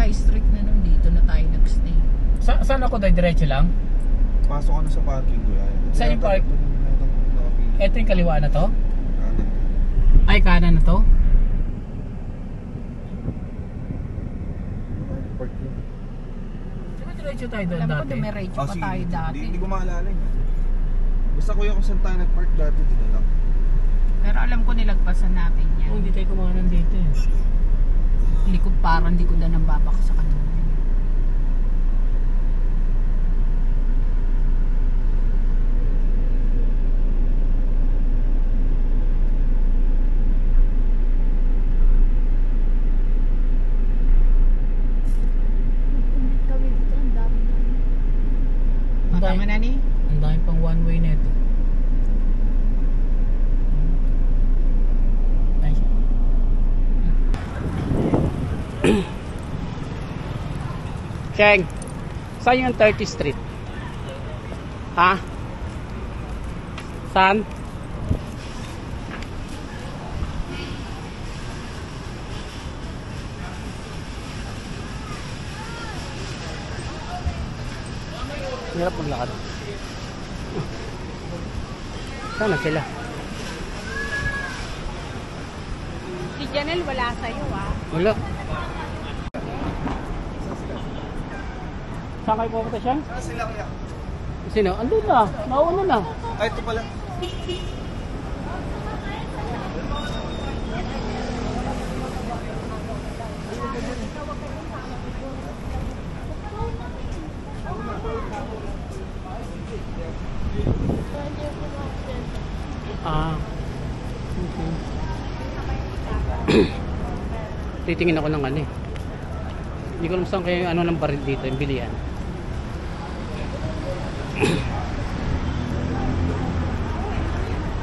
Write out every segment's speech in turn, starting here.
high street na nun, dito na tayo nag-stay. Saan ako dahil diretso lang? Pasok ka na sa parking ko yan. Saan yung park? Ito yung kaliwa na to? Kanan. Ay, kanan na to? Park yun. Diba diretso tayo doon Alam ko, dati? dumiretso pa sige. tayo dati. Hindi ko maalala yun. Basta kuya kung saan tayo nag-park dati, dito lang. Pero alam ko nilagpasan natin yan. Oh, hindi tayo kumanan dito eh. Likod parang likod na ng babak sa kanila. Tama na ni? Ang dami pang one way neto. Ay. Cheng, saan yung 30th Street? Ha? Saan? Hirap maglakad. Sana sila. Si Janelle wala sa'yo Wala. Saan kayo pupunta siya? Sila kuya. Sino? Andun na. Nauna na. Ay, ito pala. Ah. Okay. Titingin ako ng ano eh. Hindi ko alam saan kayo ano ng baril dito, yung bilihan.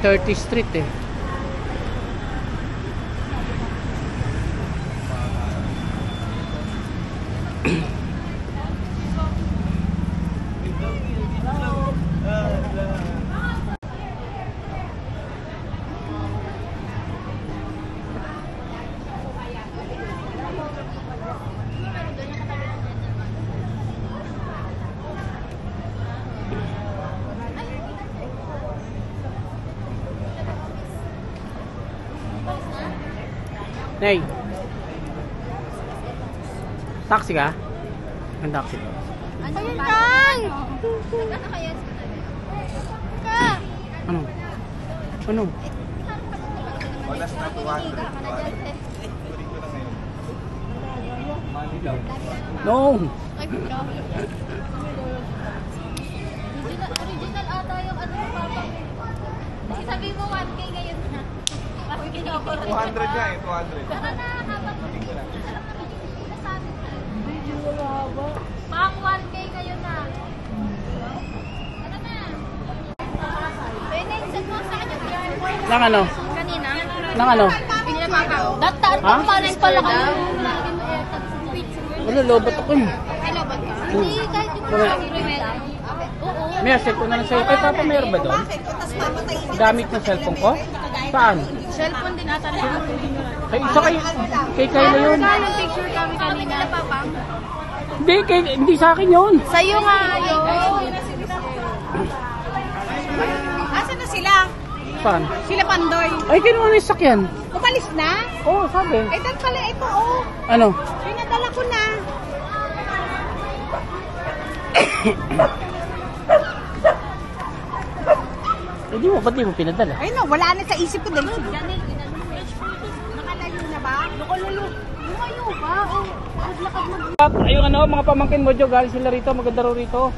Thirty Street eh. Nay. Taxi ka? Ang taxi. Ano yun lang? Ano? Ano? Wala na 200. No. Original ata yung ano papa. Kasi sabi mo 1K ngayon na. 200 nga eh, 200. Para na habang Pang 1K ngayon na. Ano na? Pwede, send mo sa akin yung Nang ano? kanina. Nang ano? Pinila papa. Dataan pang panis pala ka. Wala, lobot ako eh. Ay, laban ka? Hindi, kahit yung Wala. Oo. May asset ko na lang sa'yo. Kay Papa mayroon ba doon? Gamit ng cellphone ko? Saan? Cellphone din ata na. Kay isa kay Kayla yun. Yung picture kami kanina. Papa. Hindi sa akin yun. Sa'yo nga yun. Asa na sila? Saan? Sila Pandoy. Ay, kinuha na yung sakyan. Umalis na? Oo, sabi. Ay, dan pala ito, oh. Ano? Pinadala ko na. Eh, di mo, ba't di mo pinadala? Ay, no, wala na sa isip ko dahil si Janelle, nakalayo na ba? Nakalayo. Lumayo ba? Oh, lakad mag... Ayun ano, mga pamangkin mo, Jo, galing sila rito, maganda raw rito.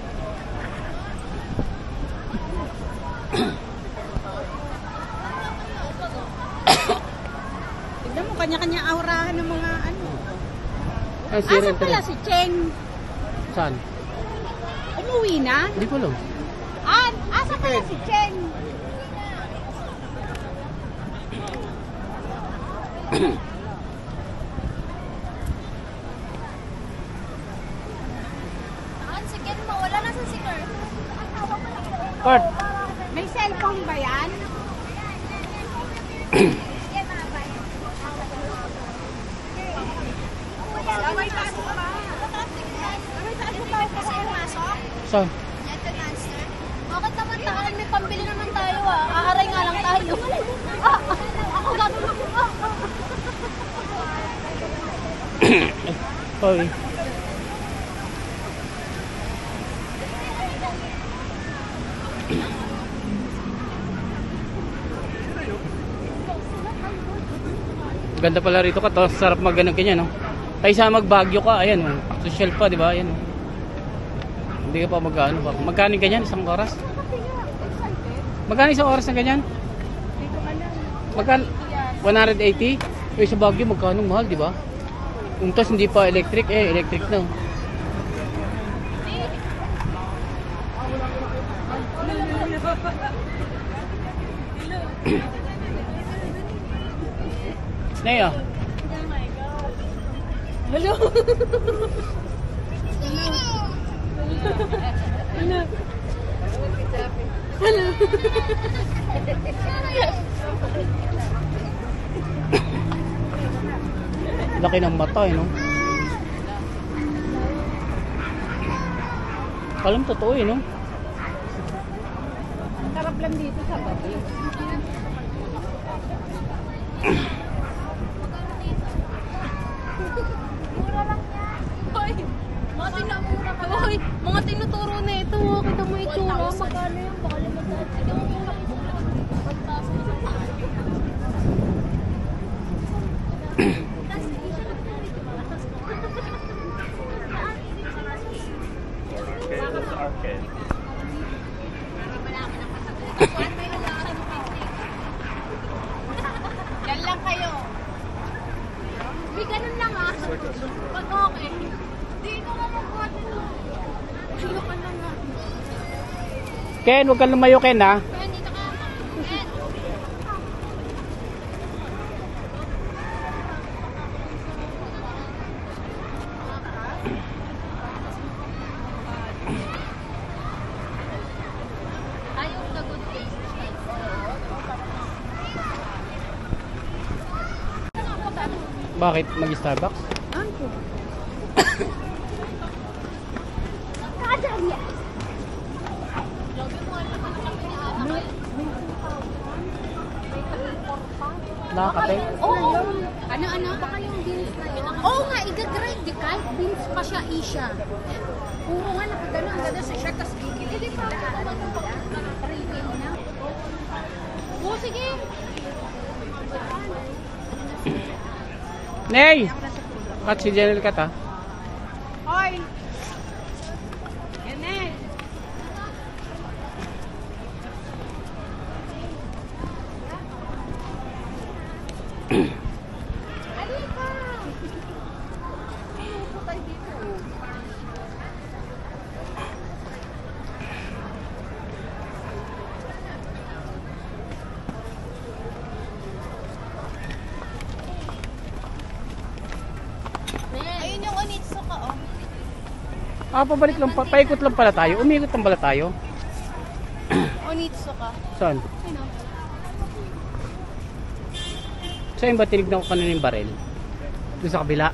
Tignan mo, kanya-kanya aurahan ng mga ano. Ay, si Asan Renter. pala si Cheng? Saan? Umuwi na? Hindi ko alam. Asan pala si Cheng? Saan si Ken mo? Wala na sa singer. Kurt, May cellphone ba yan? may taas mo ba? May taas mo tayo kasi masok? Saan? Ito monster. Bakit naman tayo? May pambili naman tayo ah. Aaray nga lang tayo. Ako gagawin ako. Sorry. Ganda pala rito ka to. Sarap mag ganun kanya, no? Kaysa mag-Baguio ka, ayan, oh. Social pa, di ba? Ayan, oh. Hindi ka pa mag-ano pa. Magkano ganyan isang oras? Magkano isang oras na ganyan? Magkano? 180? Eh, sa Baguio, magkano mahal, di ba? Kung tas hindi pa electric, electric na. Naya. Hello. Laki ng mata, no? Alam totoo, no? Sarap lang dito sa gabi. Mura lang yan. Hoy, mga tinamura ka lang. Hoy, mga tinuturo na ito. Kita mo itsura. Magkano yung baka limatan? Ito mo mura. Pagtaso na sa yan lang kayo. May ganun lang ah. Pag okay. Di ko ka magbuhatin mo. Ayoko na nga. Ken, huwag kang lumayo, Ken, ha? Kaya dito ka. Ed. Ayaw the good taste. Bakit? Mag-Starbucks? Anko. Kadang yan. Nakakate? Oo. Ano? Baka yung beans na yun. Oo nga, i-grind di kahit beans pa siya isya. Oo nga, nakagano. Ang ganda sa shirt, tapos gigilid sila. Review na. Oo, sige. Ney! Kat si Janelle Kat, ha? Hoy! Yan eh. Halika! Ayoko tayo dito. Ayun yung onitsuka, oh. Pabalik lang, paikot lang pala tayo. Umikot lang pala tayo. Onitsuka. Saan? Sino? Saan ba tinignan ko kanina yung baril? Doon sa kabila.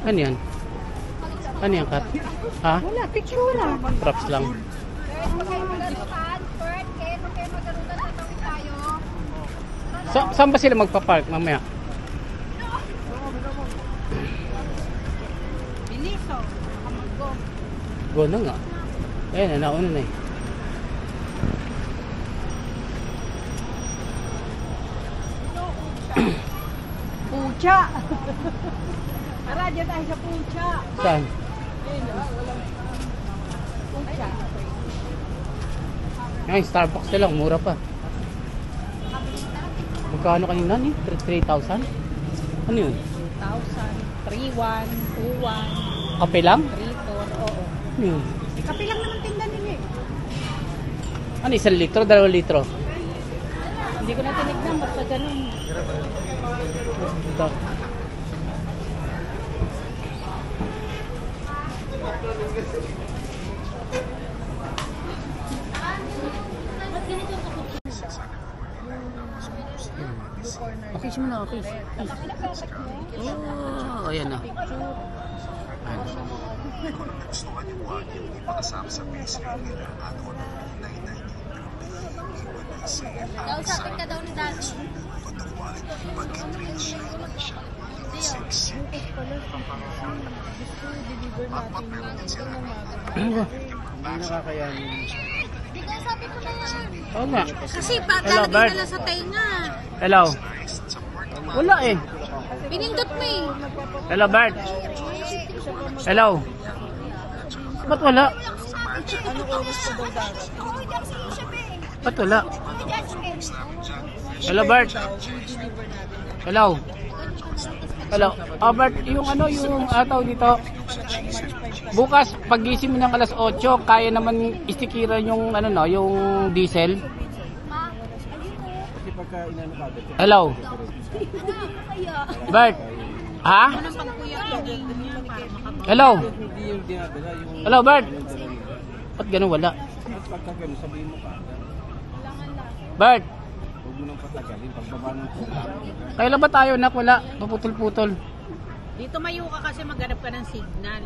Ano yan? Ano yan, Kat? Ha? Wala, picture lang. Props lang. Huwag kayo magarutan. Kurt, Ken, huwag kayo magarutan. Tatawid tayo. Saan ba sila magpa-park mamaya? Biniso. Kamaggo. Go na nga. Ayan, nauna na eh. Pucha. Tara, dyan tayo sa pucha. Saan? Pucha. Ay, Starbucks na lang, mura pa. Magkano kanina ni? 3,000? Ano yun? 2,000, 3,1, 2,1, Kape lang? 3,4, oo. Ano yun? Kape lang naman tinda nila eh. Ano, 1 litro, 2 litro? Hindi ko na tinignan, basta ganun. Ito. Kiss mo na, kiss. Oh, ayan na. Kausapin ka daw ni Daddy. Di kausapin ko na yan. Oo nga. Kasi Hello, Bert. pakalagay ka na sa tenga. Hello. Wala eh. Pinindot mo eh. Hello, Bert. Hello. Ba't wala? Ba't wala? Hello, Bert. Hello. Hello. Oh, Bert, yung ano, yung ataw dito. Bukas, pag-gising mo ng alas 8, kaya naman istikiran yung ano no, yung diesel. Hello. Bert. Ha? Hello. Hello, Bert. Ba't ganun wala? Bert. Kailan ba tayo nak? Wala. Paputol-putol. Dito mayo ka kasi maghanap ka ng signal.